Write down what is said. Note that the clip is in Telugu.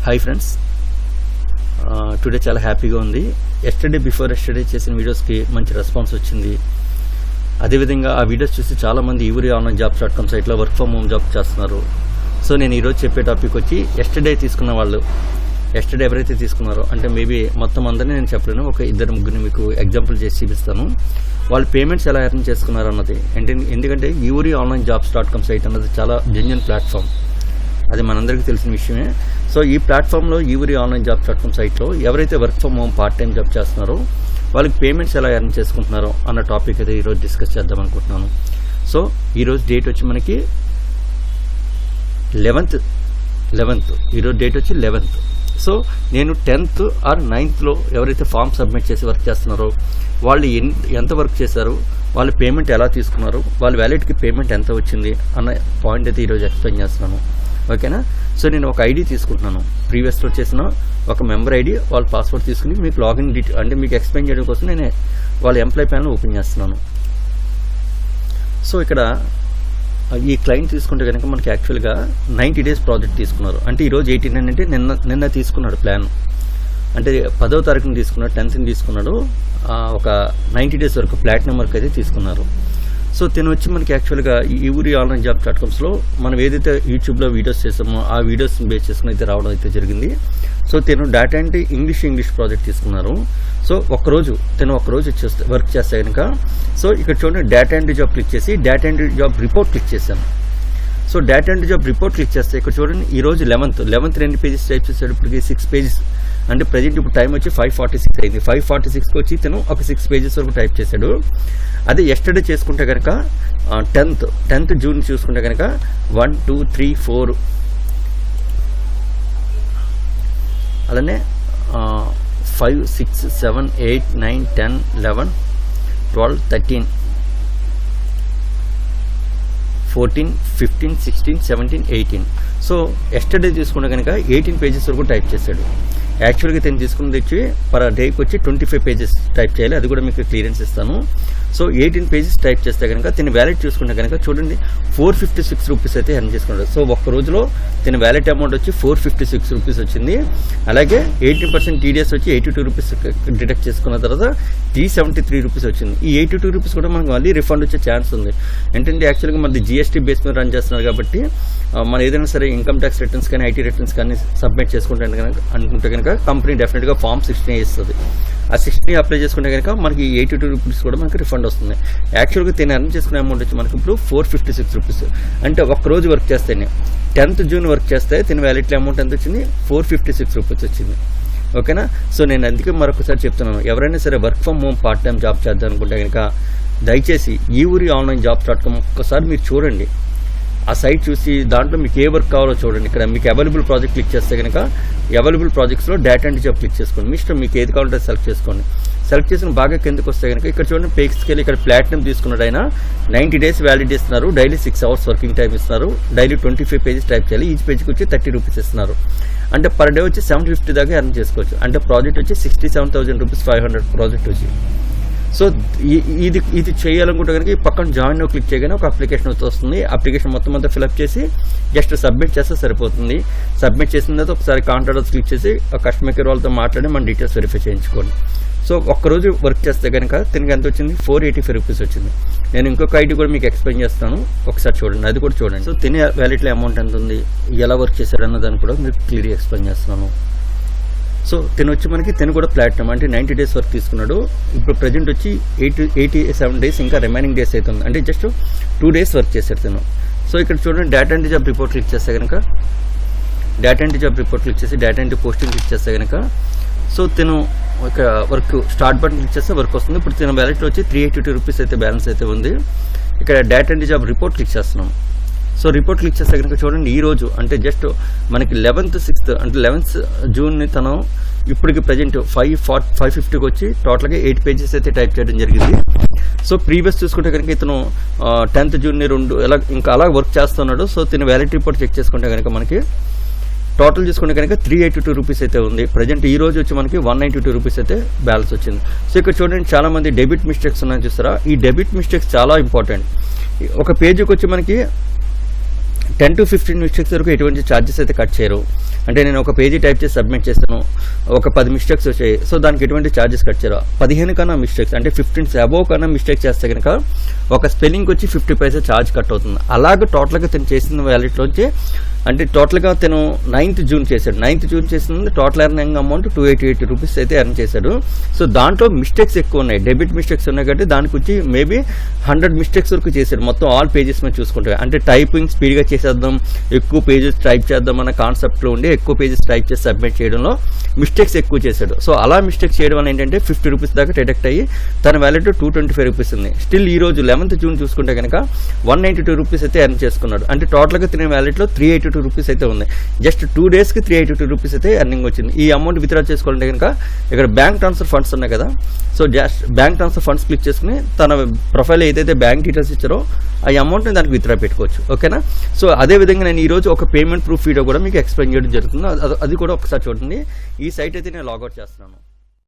హాయ్ ఫ్రెండ్స్, టుడే చాలా హ్యాపీగా ఉంది. బిఫోర్ ఎస్టర్డే చేసిన వీడియోస్కి మంచి రెస్పాన్స్ వచ్చింది. అదేవిధంగా ఆ వీడియోస్ చూసి చాలామంది ఈవరీ ఆన్లైన్ జాబ్స్.com సైట్లో వర్క్ ఫ్రమ్ హోమ్ జాబ్ చేస్తున్నారు. సో నేను ఈరోజు చెప్పే టాపిక్ వచ్చి ఎస్టర్డే తీసుకున్న వాళ్ళు, ఎస్టర్డే ఎవరైతే తీసుకున్నారో, అంటే మేబీ మొత్తం అందరినీ నేను చెప్పలేను, ఒక ఇద్దరు ముగ్గురిని మీకు ఎగ్జాంపుల్ చేసి చూపిస్తాను. వాళ్ళు పేమెంట్స్ ఎలా ఎర్న్ చేసుకున్నారు అన్నది. ఎందుకంటే ఈవరీ ఆన్లైన్ జాబ్స్.com సైట్ అన్నది చాలా జెన్యూన్ ప్లాట్ఫామ్, అది మనందరికీ తెలిసిన విషయమే. సో ఈ ప్లాట్ఫామ్లో ఈవరీ ఆన్లైన్ జాబ్స్.com సైట్లో ఎవరైతే work from home part time job చేస్తున్నారో వాళ్ళకి పేమెంట్స్ ఎలా ఎర్న్ చేసుకుంటున్నారో అన్న టాపిక్ అయితే ఈరోజు డిస్కస్ చేద్దాం అనుకుంటున్నాను. సో ఈరోజు డేట్ వచ్చి మనకి 11th, ఈరోజు డేట్ వచ్చి 11th. సో నేను 10th ఆర్ 9th ఎవరైతే ఫామ్ సబ్మిట్ చేసి వర్క్ చేస్తున్నారో వాళ్ళు ఎంత వర్క్ చేశారు, వాళ్ళ పేమెంట్ ఎలా తీసుకున్నారు, వాళ్ళ వ్యాలెట్కి పేమెంట్ ఎంత వచ్చింది అన్న పాయింట్ అయితే ఈరోజు ఎక్స్ప్లెయిన్ చేస్తున్నాను. ఓకేనా? సో నేను ఒక ఐడి తీసుకుంటున్నాను, ప్రీవియస్లో చేసిన ఒక మెంబర్ ఐడి, వాళ్ళ పాస్వర్డ్ తీసుకుని మీకు లాగిన్ అంటే మీకు ఎక్స్ప్లెయిన్ చేయడం కోసం నేను వాళ్ళ ఎంప్లాయ్ ప్యానల్ ఓపెన్ చేస్తున్నాను. సో ఇక్కడ ఈ క్లయింట్ తీసుకుంటే కనుక మనకి యాక్చువల్గా 90 days ప్రాజెక్ట్ తీసుకున్నారు. అంటే ఈరోజు 18 అంటే నిన్న తీసుకున్నాడు ప్లాన్, అంటే 10వ తారీఖుని తీసుకున్నాడు, 10th తీసుకున్నాడు. ఒక 90 days వరకు ప్లాటినం వరకు అయితే తీసుకున్నారు. సో తిను వచ్చి మనకి యాక్చువల్గా ఈ ఈవరీ ఆన్లైన్ జాబ్స్.comలో మనం ఏదైతే యూట్యూబ్లో వీడియోస్ చేసామో ఆ వీడియోస్ని బేస్ చేసుకుని అయితే రావడం అయితే జరిగింది. సో తిను డేటా అంటే ఇంగ్లీష్ ప్రాజెక్ట్ తీసుకున్నారు. సో ఒక్కరోజు వర్క్ చేస్తే కనుక, సో ఇక్కడ చూడండి డేటా ఎంట్రీ జాబ్ క్లిక్ చేసి data entry job report click చేశాను. So data entry job report click చేస్తే ఇక్కడ చూడండి ఈరోజు 11th 2 pages టైప్ చేశాడు. ఇప్పటికి 6 pages, అంటే ప్రజెంట్ ఇప్పుడు టైం వచ్చి 5:46 అయింది. 5:46కి వచ్చి తను ఒక 6 pages వరకు టైప్ చేశాడు. అదే ఎస్టర్డే చేసుకుంటే కనుక 10th June చూసుకుంటే కనుక 1 2 3 4 అలానే 5 6 7 8 9 10 11 12 13 14 15 16 17 18. సో ఎస్టర్డే తీసుకుంటే కనుక 18 pages వరకు టైప్ చేశాడు. యాక్చువల్గా నేను తీసుకున్నది వచ్చి పర్ డేకి వచ్చి 25 pages టైప్ చేయాలి, అది కూడా మీకు క్లియరెన్స్ ఇస్తాను. సో 18 pages టైప్ చేస్తే కనుక తిని వ్యాలెట్ చూసుకుంటే కనుక చూడండి 456 రూపీస్ అయితే ఎర్న్ చేసుకున్నాడు. సో ఒక్క రోజులో తిని వ్యాలెట్ అమౌంట్ వచ్చి 456 రూపీస్ వచ్చింది. అలాగే 18% TDS వచ్చి 82 రూపీస్ డిడక్ట్ చేసుకున్న తర్వాత 373 రూపీస్ వచ్చింది. ఈ 82 రూపీస్ కూడా మనకు మళ్ళీ రిఫండ్ వచ్చే ఛాన్స్ ఉంది. ఏంటంటే యాక్చువల్గా మనది GST బేస్ మీద రన్ చేస్తున్నారు కాబట్టి మనం ఏదైనా సరే ఇన్కమ్ ట్యాక్స్ రిటర్న్స్ కానీ IT రిటర్న్స్ కానీ సబ్మిట్ చేసుకుంటే అనుకుంటే కనుక కంపెనీ డెఫినెట్గా ఫామ్ 16 ఇస్తుంది. ఆ 16 అప్లై చేసుకుంటే కనుక మనకి 82 రూపీస్ కూడా మనకి రిఫండ్ వస్తుంది. యాక్చువల్గా తిని ఎర్న్ చేసుకునే అమౌంట్ వచ్చి మనకి ఇప్పుడు 456 రూపీస్. అంటే ఒక్కరోజు వర్క్ చేస్తేనే 10th June వర్క్ చేస్తే తిని వ్యాలెట్లీ అమౌంట్ ఎంత వచ్చింది, 456 రూపీస్ వచ్చింది. ఓకేనా? సో నేను అందుకే మరొకసారి చెప్తున్నాను, ఎవరైనా సరే work from home part time job చేద్దాం అనుకుంటే కనుక దయచేసి ఈవరీ ఆన్లైన్ జాబ్స్.com ఒక్కసారి మీరు చూడండి. ఆ సైట్ చూసి దాంట్లో మీకు ఏ వర్క్ కావాలో చూడండి. ఇక్కడ మీకు అవైలబుల్ ప్రాజెక్ట్ క్లిక్ చేస్తే కనుక అవైలబుల్ ప్రాజెక్ట్స్లో డేటా ఎంట్రీ జాబ్ క్లిక్ చేసుకోండి. మీ ఇష్టం, మీకు ఏది కావాలంటే సెలెక్ట్ చేసుకోండి. సెలెక్ట్ చేసిన బాగా కిందకు వస్తే కనుక ఇక్కడ చూడండి పే స్కేల్, ఇక్కడ ప్లాటినం తీసుకున్నాడు ఆయన. 90 days వ్యాలిడ్ ఇస్తున్నారు, డైలీ 6 hours వర్కింగ్ టైం ఇస్తున్నారు, డైలీ 25 pages టైప్ చేయాలి, ఈచ్ పేజ్కి వచ్చి 30 రూపీస్ ఇస్తున్నారు. అంటే పర్ డే వచ్చి 750 దాకా ఎర్న్ చేసుకోవచ్చు. అంటే ప్రాజెక్ట్ వచ్చి 67,000 రూపీస్ 500 ప్రాజెక్ట్ వచ్చి. సో ఇది చేయాలనుకుంటే కనుక పక్కన జాయిన్ క్లిక్ చేయగానే ఒక అప్లికేషన్ వస్తుంది. అప్లికేషన్ మొత్తం అంతా ఫిల్అప్ చేసి జస్ట్ సబ్మిట్ చేస్తే సరిపోతుంది. సబ్మిట్ చేసిన తర్వాత ఒకసారి కాంటాక్ట్ క్లిక్ చేసి కస్టమర్ కేర్ వాళ్ళతో మాట్లాడి మన డీటెయిల్స్ వెరిఫై చేయించుకోండి. సో ఒక్కరోజు వర్క్ చేస్తే కనుక తినకి ఎంత వచ్చింది, 485 రూపీస్ వచ్చింది. నేను ఇంకొక ఐడి కూడా మీకు ఎక్స్ప్లెయిన్ చేస్తాను, ఒకసారి చూడండి, అది కూడా చూడండి. సో తినే వ్యాలెట్లో అమౌంట్ ఎంత ఉంది, ఎలా వర్క్ చేశారు అన్నదాన్ని కూడా మీకు క్లియర్గా ఎక్స్ప్లెయిన్ చేస్తున్నాను. సో తిను కూడా ప్లాటినం అంటే 90 days వర్క్ తీసుకున్నాడు. ఇప్పుడు ప్రజెంట్ వచ్చి 87 days ఇంకా రిమైనింగ్ డేస్ అవుతుంది, అంటే జస్ట్ 2 days వర్క్ చేశాడు తిను. సో ఇక్కడ చూడండి data entry job report click చేస్తే కనుక data entry job report click చేసి డేటా ఎంట్రీ పోస్టింగ్ క్లిక్ చేస్తే కనుక సో తిను ఒక వర్క్ స్టార్ట్ బటన్ క్లిక్ చేస్తే వర్క్ వస్తుంది. ఇప్పుడు తిన వ్యాలెట్లో వచ్చి 382 రూపీస్ అయితే బ్యాలెన్స్ అయితే ఉంది. ఇక్కడ data entry job report click చేస్తున్నాం. సో రిపోర్ట్ క్లిక్ చేస్తే కనుక చూడండి ఈరోజు అంటే జస్ట్ మనకి 11th అంటే 11th June తను ఇప్పటికి ప్రజెంట్ 550కి వచ్చి టోటల్గా 8 pages అయితే టైప్ చేయడం జరిగింది. సో ప్రీవియస్ చూసుకుంటే కనుక ఇతను 10th June 2 ఇంకా అలా వర్క్ చేస్తున్నాడు. సో తిన వ్యాలిడ్ రిపోర్ట్ చెక్ చేసుకుంటే కనుక మనకి టోటల్ చూసుకుంటే కనుక 382 రూపీస్ అయితే ఉంది. ప్రజెంట్ ఈ రోజు వచ్చి మనకి 192 రూపీస్ అయితే బ్యాలెన్స్ వచ్చింది. సో ఇక్కడ చూడండి చాలామంది డెబిట్ మిస్టేక్స్ ఉన్నాయని చూస్తారా, ఈ డెబిట్ మిస్టేక్స్ చాలా ఇంపార్టెంట్. ఒక పేజీకి వచ్చి మనకి 10 to 15 మిస్టేక్స్ వరకు ఎటువంటి ఛార్జెస్ అయితే కట్ చేయరు. అంటే నేను ఒక పేజీ టైప్ చేసి సబ్మిట్ చేస్తాను, ఒక 10 మిస్టేక్స్ వచ్చాయి, సో దానికి ఎటువంటి ఛార్జెస్ కట్ చేయరు. 15 కన్నా మిస్టేక్స్ అంటే 15 అబోవ్ కన్నా మిస్టేక్స్ చేస్తే కనుక ఒక స్పెల్లింగ్కి వచ్చి 50 పైసా ఛార్జ్ కట్ అవుతుంది. అలాగే టోటల్గా తను చేసిన వ్యాలెట్లోంచి అంటే టోటల్గా తను 9th జూన్ చేశాడు. 9th జూన్ చేసింది టోటల్ ఎర్నింగ్ అమౌంట్ 288 రూపీస్ అయితే ఎర్న్ చేశాడు. సో దాంట్లో మిస్టేక్స్ ఎక్కువ ఉన్నాయి, డెబిట్ మిస్టేక్స్ ఉన్నాయి కాబట్టి దానికి వచ్చి మేబీ 100 మిస్టేక్స్ వరకు చేశాడు మొత్తం ఆల్ పేజెస్ మీద చూసుకుంటే. అంటే టైపింగ్ స్పీడ్గా చేసేద్దాం, ఎక్కువ పేజెస్ టైప్ చేద్దాం అన్న కాన్సెప్ట్లో ఉండి ఎక్కువ పేజెస్ టైప్ చేసి సబ్మిట్ చేయడంలో మిస్టేక్స్ ఎక్కువ చేశాడు. సో అలా మిస్టేక్స్ చేయడం వల్ల ఏంటంటే 50 రూపీస్ దాకా డిడక్ట్ అయ్యి తన వ్యాలెట్ 225 రూపీస్ ఉంది. స్టిల్ ఈ రోజు 11th జూన్ చూసుకుంటే కనుక 192 రూపీస్ అయితే ఎర్న్ చేసుకున్నాడు. అంటే టోటల్గా తినే వ్యాలెట్లో 382 రూపీస్ అయితే ఉంది. జస్ట్ 2 డేస్కి 382 రూపీస్ అయితే ఎర్నింగ్ వచ్చింది. ఈ అమౌంట్ విత్డ్రా చేసుకోవాలంటే కనుక ఇక్కడ బ్యాంక్ ట్రాన్స్ఫర్ ఫండ్స్ ఉన్నాయి కదా, so just bank transfer funds click చేసుకుని తన ప్రొఫైల్ ఏదైతే బ్యాంక్ డీటెయిల్స్ ఇచ్చారో ఆ అమౌంట్ని దానికి విత్డ్రా పెట్టుకోవచ్చు. ఓకేనా? సో అదేవిధంగా నేను ఈరోజు ఒక పేమెంట్ ప్రూఫ్ వీడియో కూడా మీకు ఎక్స్ప్లెయిన్ చేయడం జరుగుతుంది. అది కూడా ఒకసారి చూడండి. ఈ సైట్ అయితే నేను లాగౌట్ చేస్తున్నాను.